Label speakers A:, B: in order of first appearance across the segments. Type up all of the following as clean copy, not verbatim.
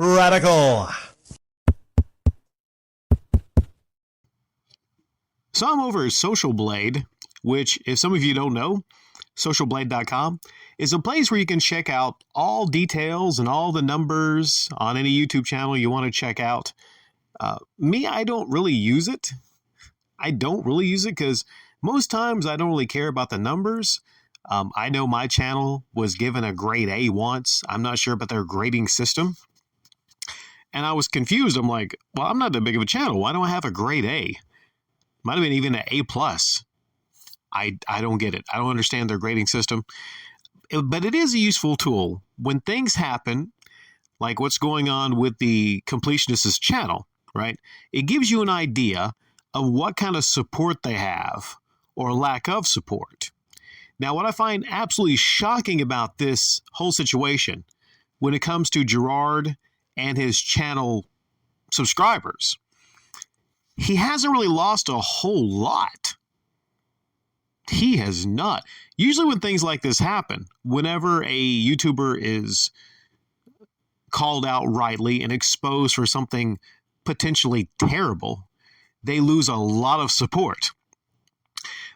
A: Radical.
B: So I'm over at Social Blade, which, if some of you don't know, socialblade.com is a place where you can check out all details and all the numbers on any YouTube channel you want to check out. I don't really use it. Because most times I don't really care about the numbers. I know my channel was given a grade A once. I'm not sure about their grading system. And I was confused. I'm like, well, I'm not that big of a channel. Why don't I have a grade A? Might have been even an A+. I don't get it. I don't understand their grading system. But it is a useful tool. When things happen, like what's going on with the Completionist's channel, right? It gives you an idea of what kind of support they have or lack of support. Now, what I find absolutely shocking about this whole situation when it comes to Jirard and his channel subscribers, he hasn't really lost a whole lot. He has not. Usually when things like this happen, whenever a YouTuber is called out rightly and exposed for something potentially terrible, they lose a lot of support.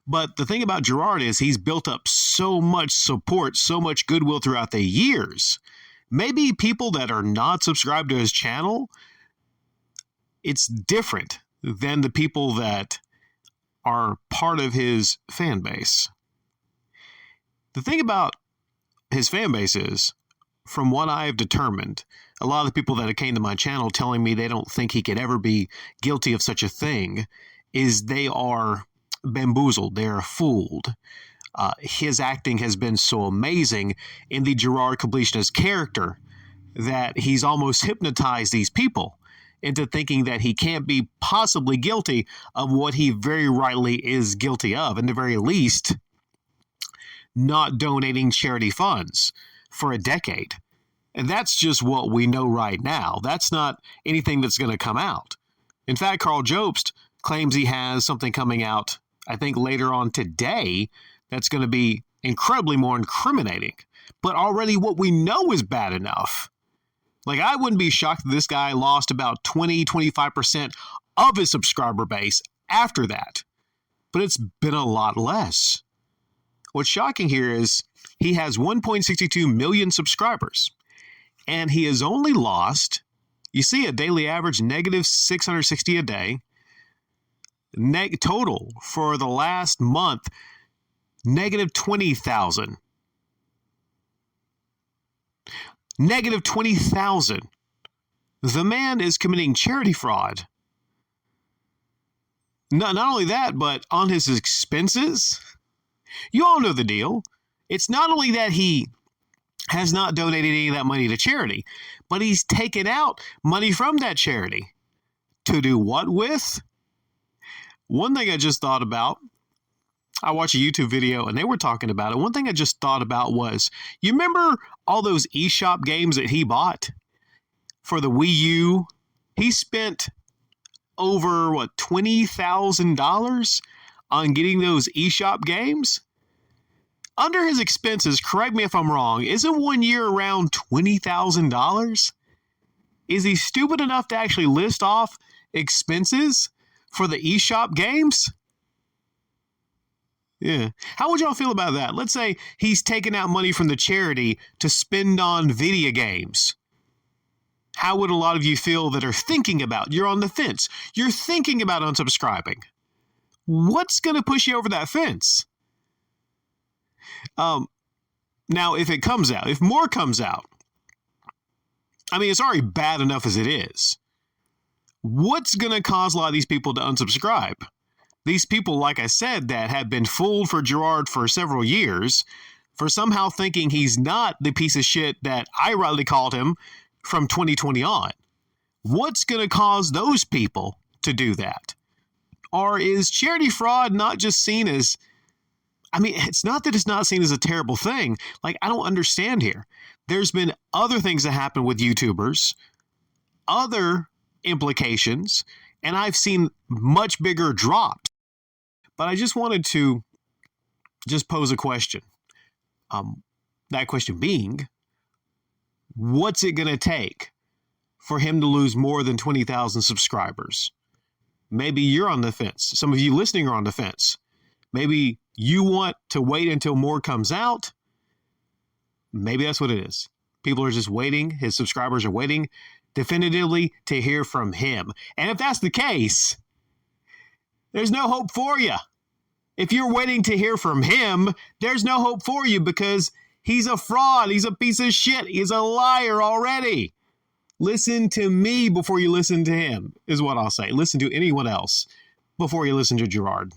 B: But the thing about Jirard is he's built up so much support, so much goodwill throughout the years. Maybe people that are not subscribed to his channel, it's different than the people that are part of his fan base. The thing about his fan base is, from what I've determined, a lot of the people that came to my channel telling me they don't think he could ever be guilty of such a thing is they are bamboozled. They are fooled. His acting has been so amazing in the Jirard Completionist character that he's almost hypnotized these people into thinking that he can't be possibly guilty of what he very rightly is guilty of, in the very least, not donating charity funds for a decade. And that's just what we know right now. That's not anything that's going to come out. In fact, Carl Jobst claims he has something coming out, I think later on today, that's going to be incredibly more incriminating. But already what we know is bad enough. Like, I wouldn't be shocked that this guy lost about 20-25% of his subscriber base after that. But it's been a lot less. What's shocking here is he has 1.62 million subscribers. And he has only lost, you see, a daily average negative 660 a day. Total for the last month, negative 20,000. Negative 20,000. The man is committing charity fraud. Not only that, but on his expenses, you all know the deal. It's not only that he has not donated any of that money to charity, but he's taken out money from that charity. To do what with? One thing I just thought about, I watched a YouTube video and they were talking about it. One thing I just thought about was, you remember all those eShop games that he bought for the Wii U? He spent over, $20,000 on getting those eShop games? Under his expenses, correct me if I'm wrong, isn't 1 year around $20,000? Is he stupid enough to actually list off expenses for the eShop games? Yeah. How would y'all feel about that? Let's say he's taken out money from the charity to spend on video games. How would a lot of you feel that are thinking about, you're on the fence, you're thinking about unsubscribing? What's going to push you over that fence? Now, if it comes out, if more comes out, I mean, it's already bad enough as it is. What's going to cause a lot of these people to unsubscribe? These people, like I said, that have been fooled for Jirard for several years, for somehow thinking he's not the piece of shit that I rightly called him from 2020 on. What's going to cause those people to do that? Or is charity fraud not just seen as, I mean, it's not that it's not seen as a terrible thing. Like, I don't understand here. There's been other things that happen with YouTubers, other implications, and I've seen much bigger drops. But I just wanted to just pose a question. That question being, what's it going to take for him to lose more than 20,000 subscribers. Maybe you're on the fence. Some of you listening are on the fence. Maybe you want to wait until more comes out. Maybe that's what it is. People are just waiting. His subscribers are waiting definitively to hear from him. And if that's the case, there's no hope for you. If you're waiting to hear from him, there's no hope for you because he's a fraud. He's a piece of shit. He's a liar already. Listen to me before you listen to him, is what I'll say. Listen to anyone else before you listen to Jirard.